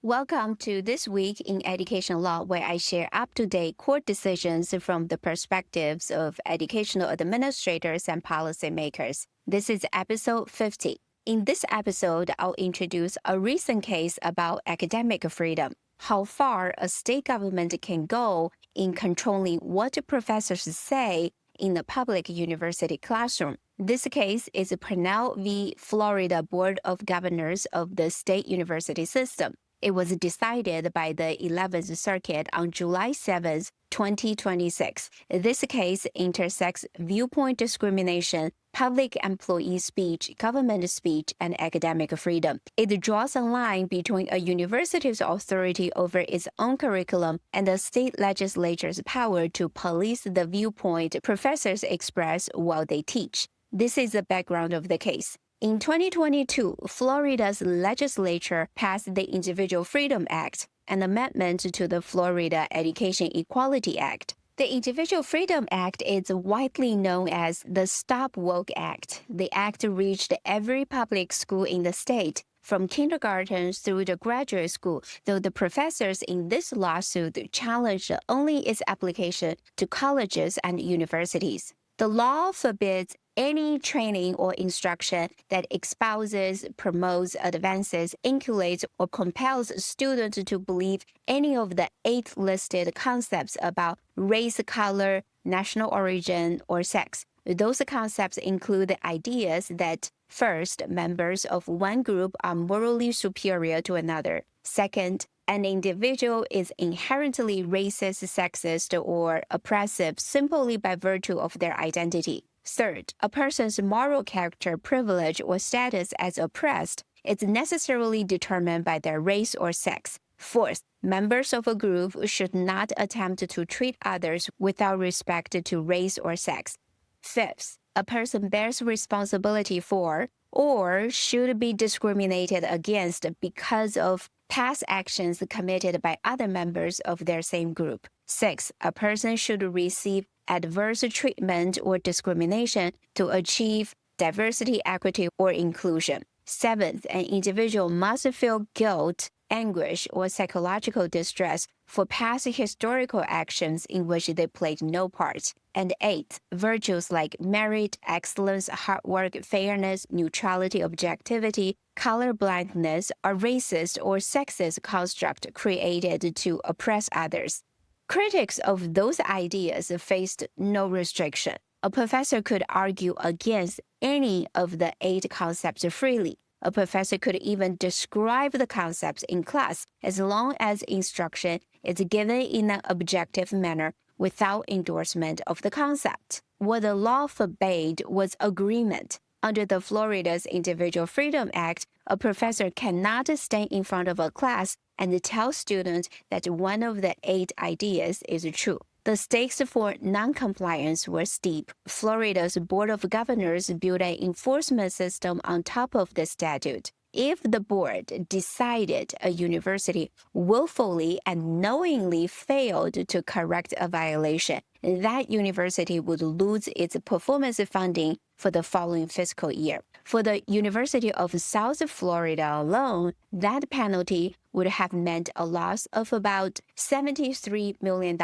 Welcome to This Week in Education Law, where I share up-to-date court decisions from the perspectives of educational administrators and policymakers. This is episode 50. In this episode, I'll introduce a recent case about academic freedom, how far a state government can go in controlling what professors say in the public university classroom. This case is Pernell v. Florida Board of Governors of the State University System. It was decided by the 11th Circuit on July 7, 2026. This case intersects viewpoint discrimination, public employee speech, government speech, and academic freedom. It draws a line between a university's authority over its own curriculum and the state legislature's power to police the viewpoint professors express while they teach. This is the background of the case. In 2022, Florida's legislature passed the Individual Freedom Act, an amendment to the Florida Education Equality Act. The Individual Freedom Act is widely known as the Stop Woke Act. The act reached every public school in the state, from kindergarten through the graduate school, though the professors in this lawsuit challenged only its application to colleges and universities. The law forbids any training or instruction that espouses, promotes, advances, inculcates, or compels students to believe any of the 8 listed concepts about race, color, national origin, or sex. Those concepts include the ideas that, first, members of one group are morally superior to another. Second, an individual is inherently racist, sexist, or oppressive simply by virtue of their identity. Third, a person's moral character, privilege, or status as oppressed is necessarily determined by their race or sex. Fourth, members of a group should not attempt to treat others without respect to race or sex. Fifth, a person bears responsibility for or should be discriminated against because of past actions committed by other members of their same group. Sixth, a person should receive adverse treatment or discrimination to achieve diversity, equity, or inclusion. Seventh, an individual must feel guilt, anguish, or psychological distress for past historical actions in which they played no part. And eighth, virtues like merit, excellence, hard work, fairness, neutrality, objectivity, colorblindness are racist or sexist construct created to oppress others. Critics of those ideas faced no restriction. A professor could argue against any of the 8 concepts freely. A professor could even describe the concepts in class as long as instruction is given in an objective manner without endorsement of the concept. What the law forbade was agreement. Under the Florida's Individual Freedom Act, a professor cannot stand in front of a class and tell students that one of the 8 ideas is true. The stakes for non-compliance were steep. Florida's Board of Governors built an enforcement system on top of the statute. If the board decided a university willfully and knowingly failed to correct a violation, that university would lose its performance funding for the following fiscal year. For the University of South Florida alone, that penalty would have meant a loss of about $73 million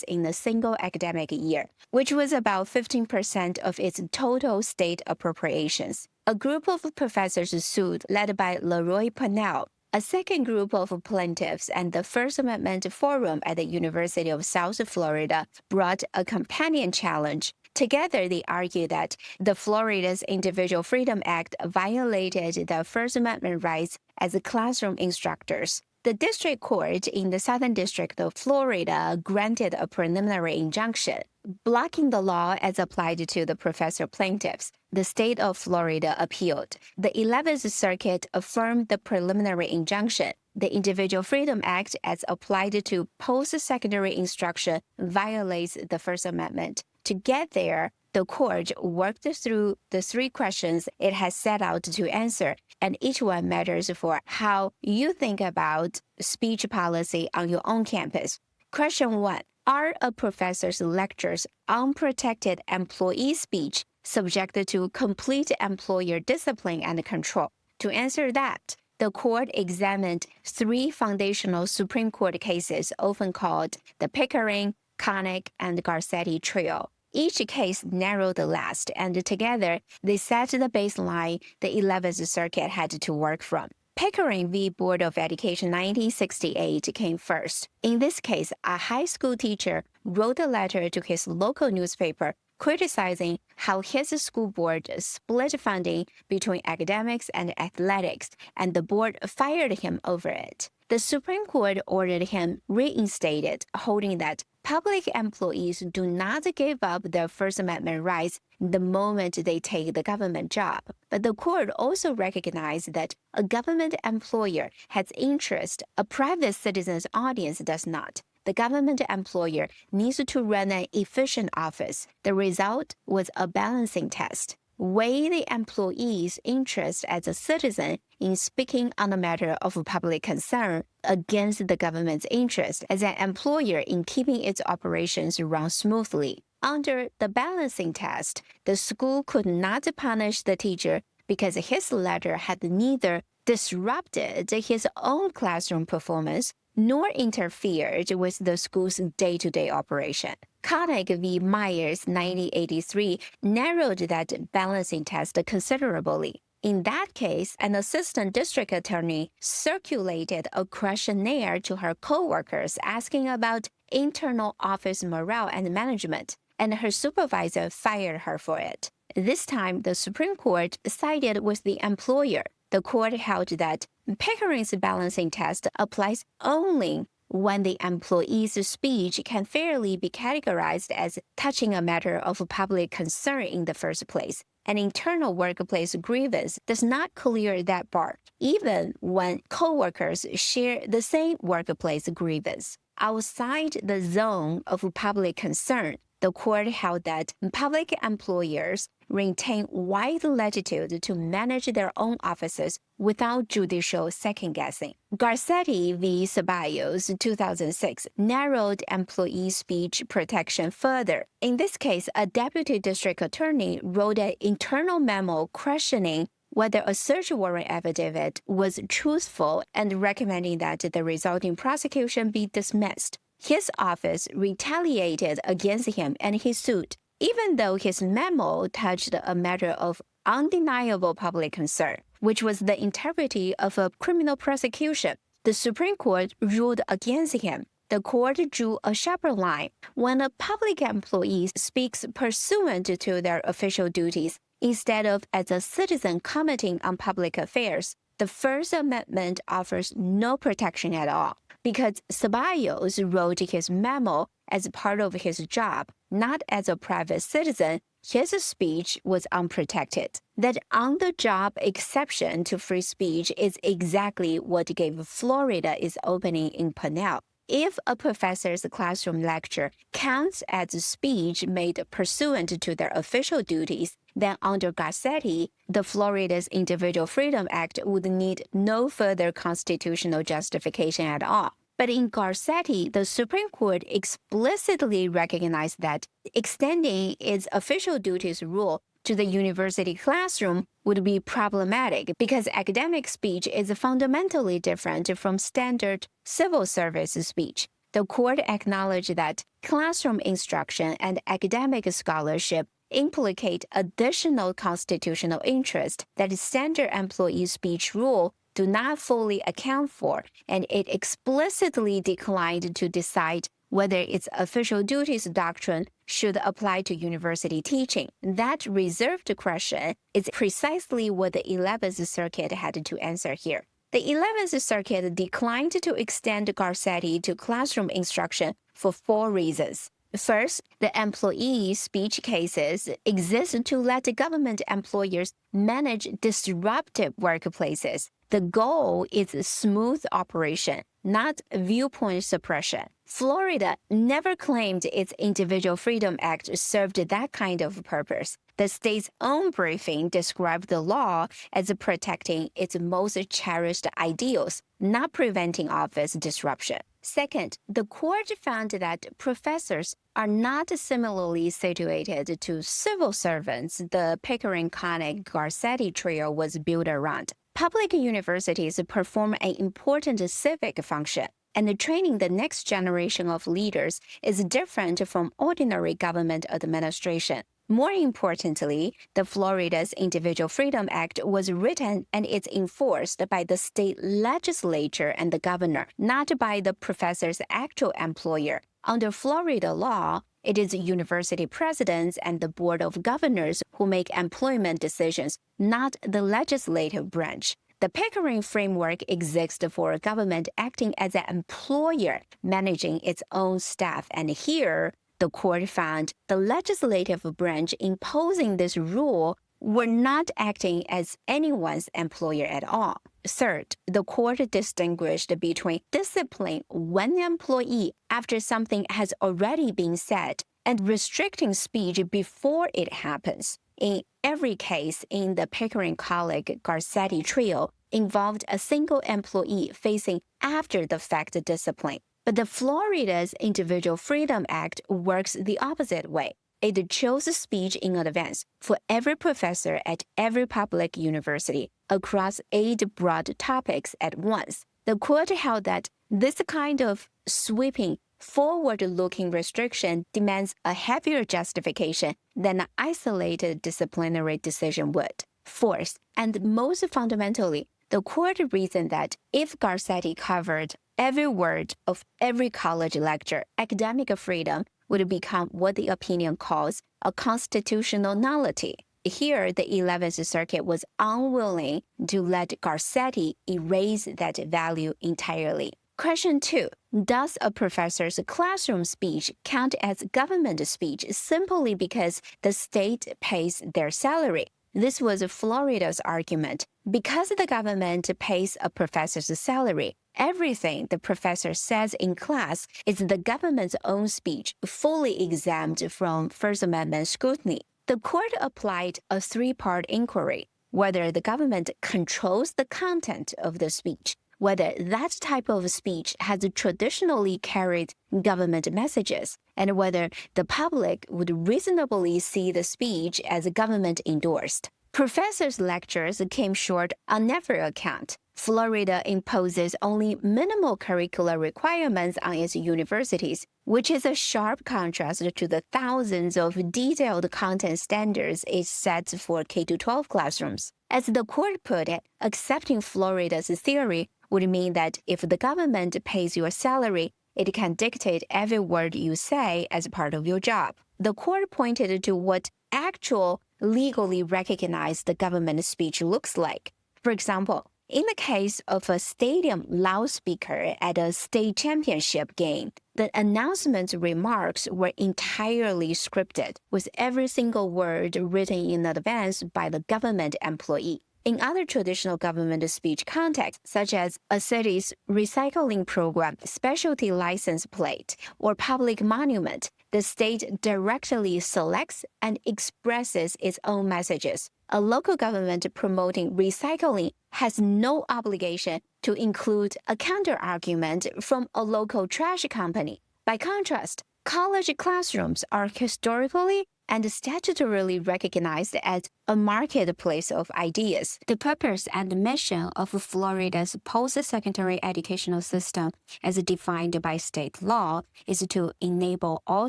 in a single academic year, which was about 15% of its total state appropriations. A group of professors sued, led by Leroy Pernell. A second group of plaintiffs and the First Amendment Forum at the University of South Florida brought a companion challenge. Together, they argued that the Florida's Individual Freedom Act violated the First Amendment rights as classroom instructors. The district court in the Southern District of Florida granted a preliminary injunction, blocking the law as applied to the professor plaintiffs. The state of Florida appealed. The 11th Circuit affirmed the preliminary injunction. The Individual Freedom Act, as applied to post-secondary instruction, violates the First Amendment. To get there, the court worked through the 3 questions it has set out to answer, and each one matters for how you think about speech policy on your own campus. Question 1. Are a professor's lectures unprotected employee speech subjected to complete employer discipline and control? To answer that, the court examined 3 foundational Supreme Court cases, often called the Pickering, Connick, and Garcetti trio. Each case narrowed the last, and together they set the baseline the 11th Circuit had to work from. Pickering v. Board of Education 1968 came first. In this case, a high school teacher wrote a letter to his local newspaper criticizing how his school board split funding between academics and athletics, and the board fired him over it. The Supreme Court ordered him reinstated, holding that public employees do not give up their First Amendment rights the moment they take the government job. But the court also recognized that a government employer has interest a private citizen's audience does not. The government employer needs to run an efficient office. The result was a balancing test. Weigh the employee's interest as a citizen in speaking on a matter of public concern against the government's interest as an employer in keeping its operations run smoothly. Under the balancing test, the school could not punish the teacher because his letter had neither disrupted his own classroom performance nor interfered with the school's day-to-day operation. Connick v. Myers 1983 narrowed that balancing test considerably. In that case, an assistant district attorney circulated a questionnaire to her coworkers asking about internal office morale and management, and her supervisor fired her for it. This time, the Supreme Court sided with the employer. The court held that Pickering's balancing test applies only when the employee's speech can fairly be categorized as touching a matter of public concern in the first place. An internal workplace grievance does not clear that bar, even when coworkers share the same workplace grievance. Outside the zone of public concern, the court held that public employers retain wide latitude to manage their own offices without judicial second-guessing. Garcetti v. Ceballos 2006 narrowed employee speech protection further. In this case, a deputy district attorney wrote an internal memo questioning whether a search warrant affidavit was truthful and recommending that the resulting prosecution be dismissed. His office retaliated against him and he sued. Even though his memo touched a matter of undeniable public concern, which was the integrity of a criminal prosecution, the Supreme Court ruled against him. The court drew a sharper line. When a public employee speaks pursuant to their official duties instead of as a citizen commenting on public affairs, the First Amendment offers no protection at all. Because Ceballos wrote his memo as part of his job, not as a private citizen, his speech was unprotected. That on-the-job exception to free speech is exactly what gave Florida its opening in Pernell. If a professor's classroom lecture counts as speech made pursuant to their official duties, then under Garcetti, the Florida's Individual Freedom Act would need no further constitutional justification at all. But in Garcetti, the Supreme Court explicitly recognized that extending its official duties rule to the university classroom would be problematic because academic speech is fundamentally different from standard civil service speech. The court acknowledged that classroom instruction and academic scholarship implicate additional constitutional interests that standard employee speech rule do not fully account for, and it explicitly declined to decide whether its official duties doctrine should apply to university teaching. That reserved question is precisely what the 11th Circuit had to answer here. The 11th Circuit declined to extend Garcetti to classroom instruction for 4 reasons. First, the employee speech cases exist to let government employers manage disruptive workplaces. The goal is smooth operation, not viewpoint suppression. Florida never claimed its Individual Freedom Act served that kind of purpose. The state's own briefing described the law as protecting its most cherished ideals, not preventing office disruption. Second, the court found that professors are not similarly situated to civil servants the Pickering-Connick-Garcetti trio was built around. Public universities perform an important civic function, and training the next generation of leaders is different from ordinary government administration. More importantly, the Florida's Individual Freedom Act was written and it's enforced by the state legislature and the governor, not by the professor's actual employer. Under Florida law, it is university presidents and the board of governors who make employment decisions, not the legislative branch. The Pickering framework exists for a government acting as an employer, managing its own staff, and here, the court found the legislative branch imposing this rule were not acting as anyone's employer at all. Third, the court distinguished between disciplining one employee after something has already been said and restricting speech before it happens. In every case in the Pickering colleague Garcetti trio involved a single employee facing after-the-fact discipline. But the Florida's Individual Freedom Act works the opposite way. It chose speech in advance for every professor at every public university across 8 broad topics at once. The court held that this kind of sweeping, forward-looking restriction demands a heavier justification than an isolated disciplinary decision would. Fourth, and most fundamentally, the court reasoned that if Garcetti covered every word of every college lecture, academic freedom would become what the opinion calls a constitutional nullity. Here, the 11th Circuit was unwilling to let Garcetti erase that value entirely. Question 2. Does a professor's classroom speech count as government speech simply because the state pays their salary? This was Florida's argument. Because the government pays a professor's salary, everything the professor says in class is the government's own speech, fully exempt from First Amendment scrutiny. The court applied a 3-part inquiry: whether the government controls the content of the speech, whether that type of speech has traditionally carried government messages, and whether the public would reasonably see the speech as government-endorsed. Professors' lectures came short on every account. Florida imposes only minimal curricular requirements on its universities, which is a sharp contrast to the thousands of detailed content standards it sets for K-12 classrooms. As the court put it, accepting Florida's theory would mean that if the government pays your salary, it can dictate every word you say as part of your job. The court pointed to what actual legally recognized government speech looks like. For example, in the case of a stadium loudspeaker at a state championship game, the announcement's remarks were entirely scripted, with every single word written in advance by the government employee. In other traditional government speech contexts, such as a city's recycling program, specialty license plate, or public monument, the state directly selects and expresses its own messages. A local government promoting recycling has no obligation to include a counter-argument from a local trash company. By contrast, college classrooms are historically and statutorily recognized as a marketplace of ideas. The purpose and mission of Florida's post-secondary educational system, as defined by state law, is to enable all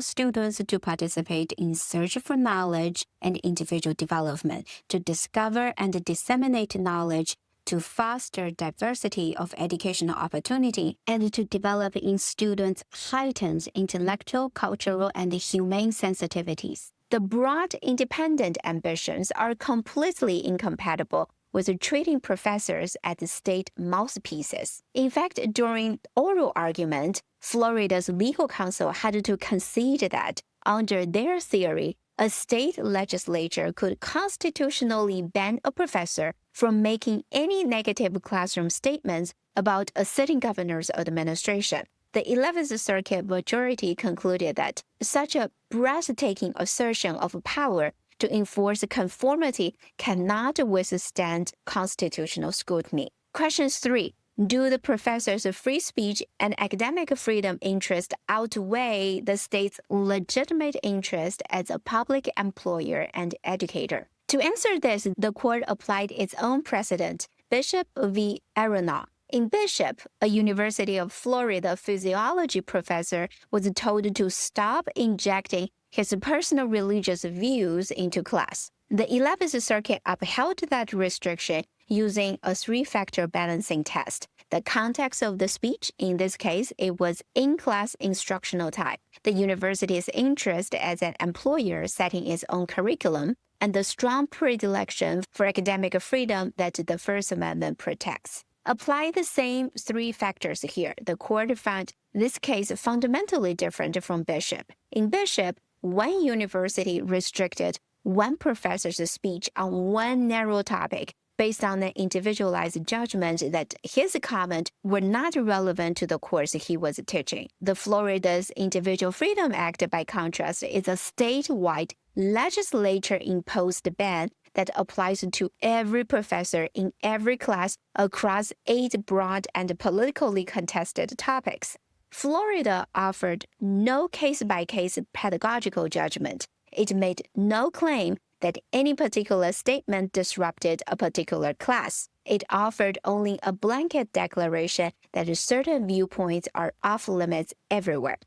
students to participate in search for knowledge and individual development, to discover and disseminate knowledge, to foster diversity of educational opportunity, and to develop in students heightened intellectual, cultural, and humane sensitivities. The broad, independent ambitions are completely incompatible with treating professors as state mouthpieces. In fact, during oral argument, Florida's legal counsel had to concede that, under their theory, a state legislature could constitutionally ban a professor from making any negative classroom statements about a sitting governor's administration. The 11th Circuit majority concluded that such a breathtaking assertion of power to enforce conformity cannot withstand constitutional scrutiny. Question 3. Do the professor's free speech and academic freedom interest outweigh the state's legitimate interest as a public employer and educator? To answer this, the court applied its own precedent, Bishop v. Aronov. In Bishop, a University of Florida physiology professor was told to stop injecting his personal religious views into class. The 11th Circuit upheld that restriction using a three-factor balancing test. The context of the speech, in this case, it was in-class instructional type, the university's interest as an employer setting its own curriculum, and the strong predilection for academic freedom that the First Amendment protects. Apply the same three factors here. The court found this case fundamentally different from Bishop. In Bishop, one university restricted one professor's speech on one narrow topic based on an individualized judgment that his comments were not relevant to the course he was teaching. The Florida's Individual Freedom Act, by contrast, is a statewide legislature-imposed ban that applies to every professor in every class across 8 broad and politically contested topics. Florida offered no case-by-case pedagogical judgment. It made no claim that any particular statement disrupted a particular class. It offered only a blanket declaration that certain viewpoints are off-limits everywhere.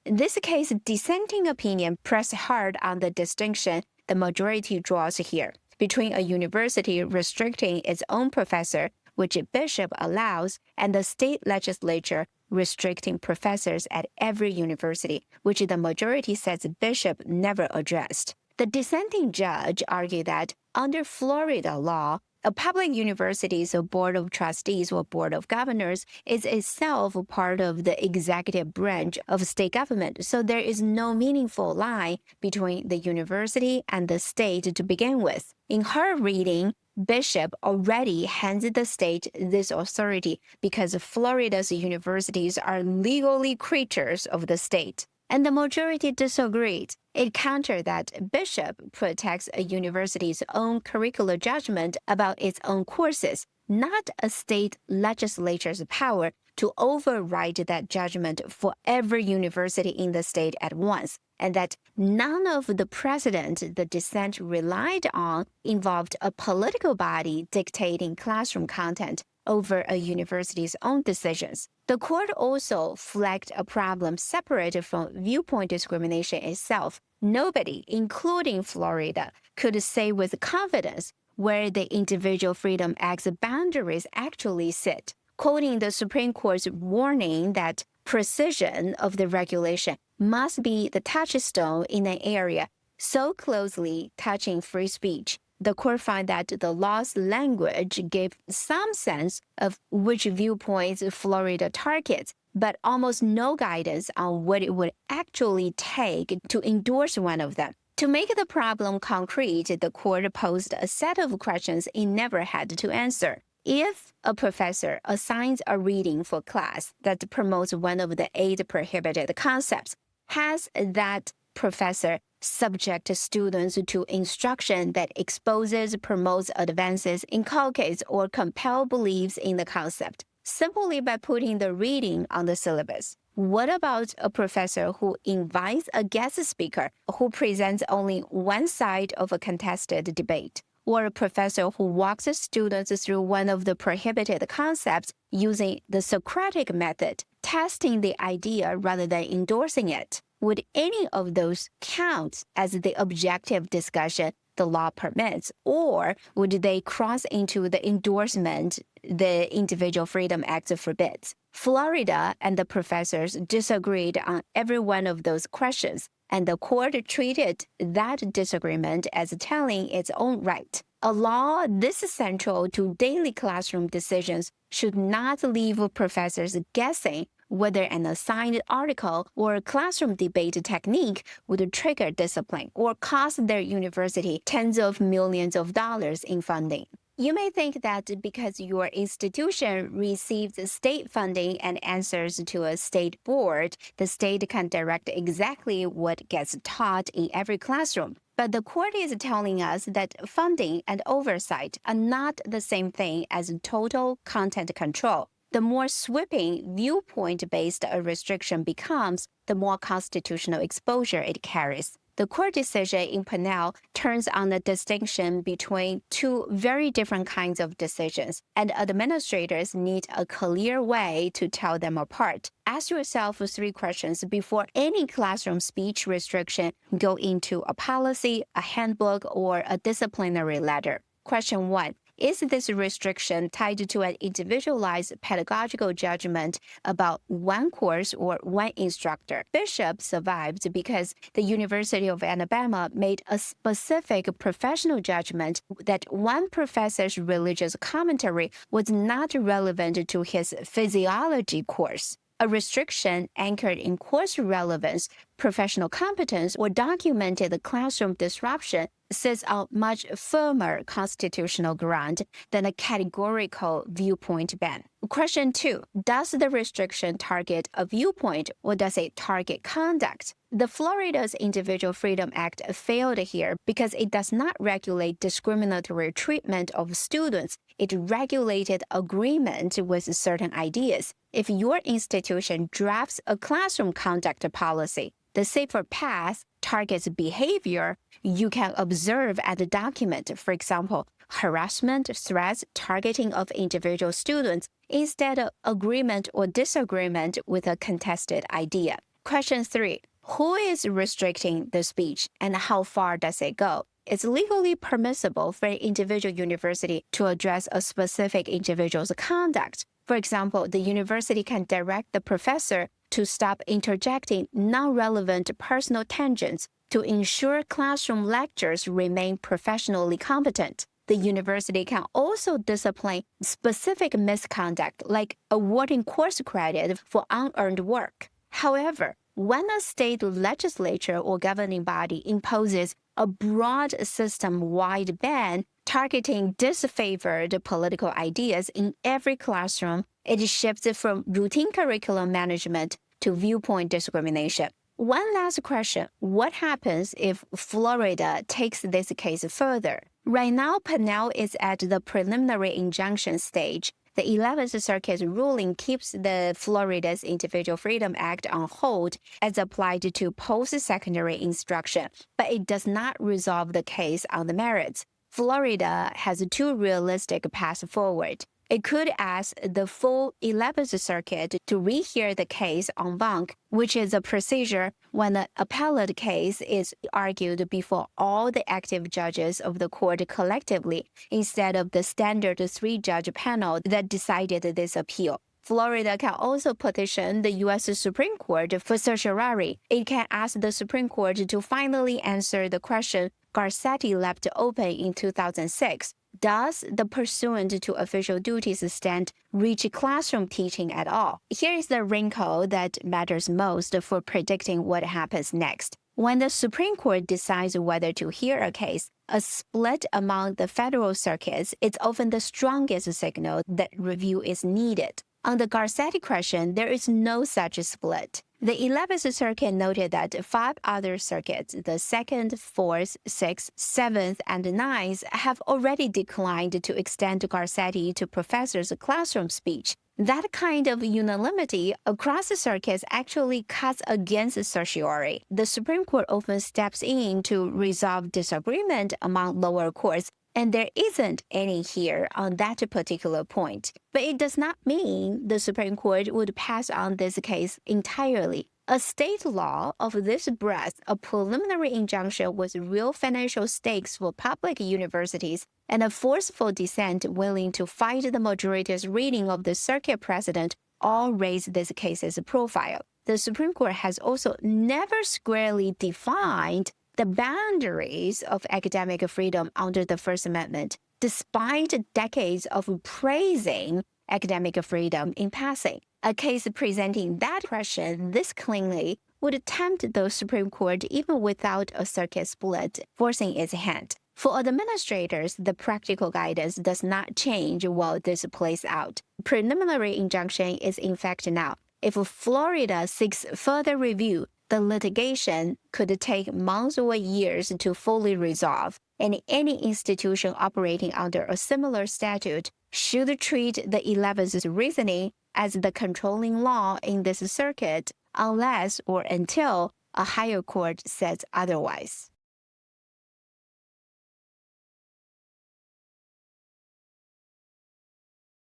In this case, dissenting opinion pressed hard on the distinction the majority draws here between a university restricting its own professor, which Bishop allows, and the state legislature restricting professors at every university, which the majority says Bishop never addressed. The dissenting judge argued that under Florida law, a public university's board of trustees or board of governors is itself part of the executive branch of state government, so there is no meaningful line between the university and the state to begin with. In her reading, Bishop already hands the state this authority because Florida's universities are legally creatures of the state. And the majority disagreed. It countered that Bishop protects a university's own curricular judgment about its own courses, not a state legislature's power to override that judgment for every university in the state at once, and that none of the precedent the dissent relied on involved a political body dictating classroom content over a university's own decisions. The court also flagged a problem separated from viewpoint discrimination itself. Nobody, including Florida, could say with confidence where the Individual Freedom Act's boundaries actually sit, quoting the Supreme Court's warning that precision of the regulation must be the touchstone in an area so closely touching free speech. The court found that the law's language gave some sense of which viewpoints Florida targets, but almost no guidance on what it would actually take to endorse one of them. To make the problem concrete, the court posed a set of questions it never had to answer. If a professor assigns a reading for class that promotes one of the 8 prohibited concepts, has that professor subject students to instruction that exposes, promotes, advances, inculcates, or compel beliefs in the concept, simply by putting the reading on the syllabus? What about a professor who invites a guest speaker who presents only one side of a contested debate? Or a professor who walks students through one of the prohibited concepts using the Socratic method, testing the idea rather than endorsing it? Would any of those count as the objective discussion the law permits, or would they cross into the endorsement the Individual Freedom Act forbids? Florida and the professors disagreed on every one of those questions, and the court treated that disagreement as telling its own right. A law this central to daily classroom decisions should not leave professors guessing whether an assigned article or classroom debate technique would trigger discipline or cost their university tens of millions of dollars in funding. You may think that because your institution receives state funding and answers to a state board, the state can direct exactly what gets taught in every classroom. But the court is telling us that funding and oversight are not the same thing as total content control. The more sweeping viewpoint-based a restriction becomes, the more constitutional exposure it carries. The court decision in Pernell turns on the distinction between two very different kinds of decisions, and administrators need a clear way to tell them apart. Ask yourself 3 questions before any classroom speech restriction go into a policy, a handbook, or a disciplinary letter. Question 1. Is this restriction tied to an individualized pedagogical judgment about one course or one instructor? Bishop survived because the University of Alabama made a specific professional judgment that one professor's religious commentary was not relevant to his physiology course. A restriction anchored in course relevance, professional competence, or documented classroom disruption sits on much firmer constitutional ground than a categorical viewpoint ban. Question 2. Does the restriction target a viewpoint or does it target conduct? The Florida's Individual Freedom Act failed here because it does not regulate discriminatory treatment of students. It regulated agreement with certain ideas. If your institution drafts a classroom conduct policy, the safer path targets behavior you can observe at the document, for example, harassment, threats, targeting of individual students, instead of agreement or disagreement with a contested idea. Question 3. Who is restricting the speech and how far does it go? It's legally permissible for an individual university to address a specific individual's conduct. For example, the university can direct the professor to stop interjecting non-relevant personal tangents to ensure classroom lectures remain professionally competent. The university can also discipline specific misconduct, like awarding course credit for unearned work. However, when a state legislature or governing body imposes a broad system-wide ban targeting disfavored political ideas in every classroom, it shifts from routine curriculum management to viewpoint discrimination. One last question. What happens if Florida takes this case further? Right now, Pernell is at the preliminary injunction stage. The 11th Circuit's ruling keeps the Florida's Individual Freedom Act on hold as applied to post-secondary instruction, but it does not resolve the case on the merits. Florida has 2 realistic paths forward. It could ask the full 11th Circuit to rehear the case en banc, which is a procedure when an appellate case is argued before all the active judges of the court collectively, instead of the standard 3-judge panel that decided this appeal. Florida can also petition the U.S. Supreme Court for certiorari. It can ask the Supreme Court to finally answer the question Garcetti left open in 2006. Does the pursuant to official duties stand reach classroom teaching at all? Here is the wrinkle that matters most for predicting what happens next. When the Supreme Court decides whether to hear a case, a split among the federal circuits is often the strongest signal that review is needed. On the Garcetti question, there is no such split. The 11th Circuit noted that 5 other circuits, the 2nd, 4th, 6th, 7th, and 9th, have already declined to extend Garcetti to professors' classroom speech. That kind of unanimity across the circuits actually cuts against certiorari. The Supreme Court often steps in to resolve disagreement among lower courts, and there isn't any here on that particular point. But it does not mean the Supreme Court would pass on this case entirely. A state law of this breadth, a preliminary injunction with real financial stakes for public universities, and a forceful dissent willing to fight the majority's reading of the circuit precedent all raise this case's profile. The Supreme Court has also never squarely defined the boundaries of academic freedom under the First Amendment, despite decades of praising academic freedom in passing. A case presenting that question this cleanly would tempt the Supreme Court even without a circuit split, forcing its hand. For administrators, the practical guidance does not change while this plays out. Preliminary injunction is in fact now. If Florida seeks further review, the litigation could take months or years to fully resolve, and any institution operating under a similar statute should treat the 11th's reasoning as the controlling law in this circuit unless or until a higher court says otherwise.